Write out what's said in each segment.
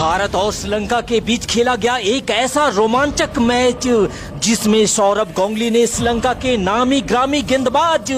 भारत और श्रीलंका के बीच खेला गया एक ऐसा रोमांचक मैच जिसमें सौरभ गांगुली ने श्रीलंका के नामी ग्रामी गेंदबाज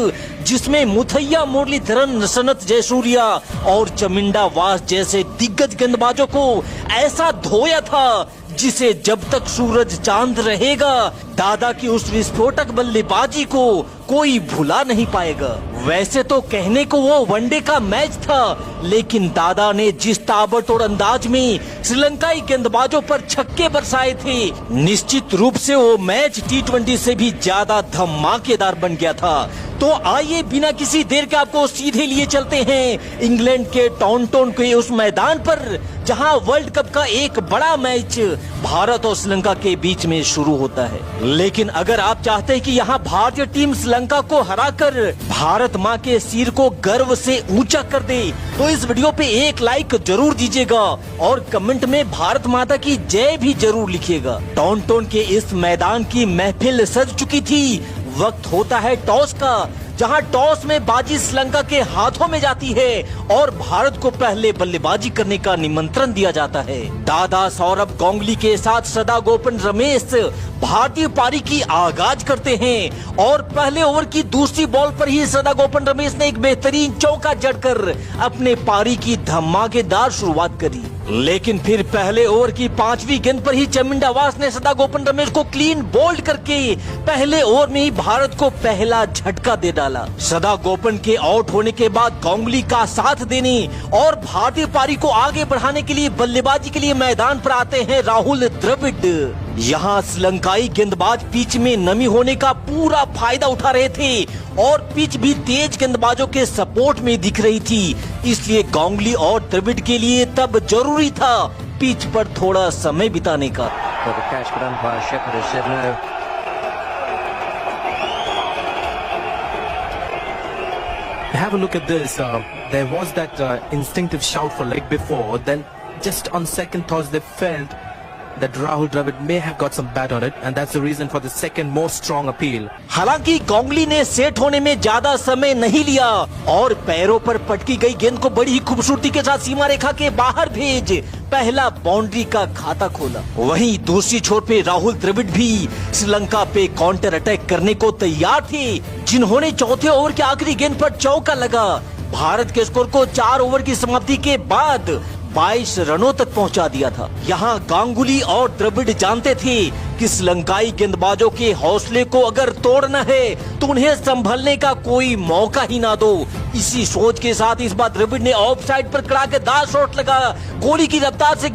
जिसमें मुथैया मुरलीधरन, सनत जयसूर्या और चमिंडा वास जैसे दिग्गज गेंदबाजों को ऐसा धोया था जिसे जब तक सूरज चांद रहेगा दादा की उस विस्फोटक बल्लेबाजी को कोई भुला नहीं पाएगा। वैसे तो कहने को वो वनडे का मैच था, लेकिन दादा ने जिस ताबड़तोड़ अंदाज में श्रीलंकाई गेंदबाजों पर छक्के बरसाए थे, निश्चित रूप से वो मैच T20 से भी ज्यादा धमाकेदार बन गया था। तो आइए बिना किसी देर के आपको सीधे लिए चलते हैं इंग्लैंड के टाउनटन के उस मैदान पर जहां वर्ल्ड कप का एक बड़ा मैच भारत और श्रीलंका के बीच में शुरू होता है। लेकिन अगर आप चाहते हैं कि यहां भारतीय टीम श्रीलंका को हराकर भारत मां के सिर को गर्व से ऊंचा कर दे, तो इस वीडियो पे एक लाइक जरूर दीजिएगा और कमेंट में भारत माता की जय भी जरूर लिखिएगा। टाउनटन के इस मैदान की महफिल सज चुकी थी। वक्त होता है टॉस का, जहां टॉस में बाजी श्रीलंका के हाथों में जाती है और भारत को पहले बल्लेबाजी करने का निमंत्रण दिया जाता है। दादा सौरभ गांगुली के साथ सदागोपन रमेश भारतीय पारी की आगाज करते हैं और पहले ओवर की दूसरी बॉल पर ही सदागोपन रमेश ने एक बेहतरीन चौका जड़कर अपने पारी की धमाकेदार शुरुआत करी। लेकिन फिर पहले ओवर की 5वीं गेंद पर ही चमिंडा वास ने सदागोपन रमेश को क्लीन बोल्ड करके पहले ओवर में ही भारत को पहला झटका दे डाला। सदागोपन के आउट होने के बाद गांगुली का साथ देने और भारतीय पारी को आगे बढ़ाने के लिए बल्लेबाजी के लिए मैदान पर आते हैं राहुल द्रविड़। यहाँ श्रीलंकाई गेंदबाज पिच में नमी होने का पूरा फायदा उठा रहे थे और पिच भी तेज गेंदबाजों के सपोर्ट में दिख रही थी, इसलिए गांगुली और द्रविड़ के लिए तब जरूरी था पिच पर थोड़ा समय बिताने का। Have a look at this. There was that instinctive shout for leg before. Then, just on second thoughts, they felt that Rahul Dravid may have got some bat on it, and that's the reason for the second more strong appeal. हालांकि गांगुली ने set होने में ज्यादा समय नहीं लिया और पैरों पर पटकी गई गेंद को बड़ी ही खूबसूरती के साथ सीमा रेखा के बाहर भेज पहला बाउंड्री का खाता खोला। वहीं दूसरी छोर पे राहुल द्रविड़ भी श्रीलंका पे काउंटर अटैक करने को तैयार थे, जिन्होंने चौथे ओवर के आखिरी गेंद पर चौका लगा भारत के स्कोर को 4 ओवर की समाप्ति के बाद 22 रनों तक पहुंचा दिया था। यहाँ गांगुली और द्रविड़ जानते थे कि श्रीलंकाई गेंदबाजों के हौसले को अगर तोड़ना है तो उन्हें संभलने का कोई मौका ही ना दो। इसी सोच के साथ इस बार द्रविड़ ने ऑफ साइड पर कड़ाकेदार शॉट लगा, गोली की रफ्तार से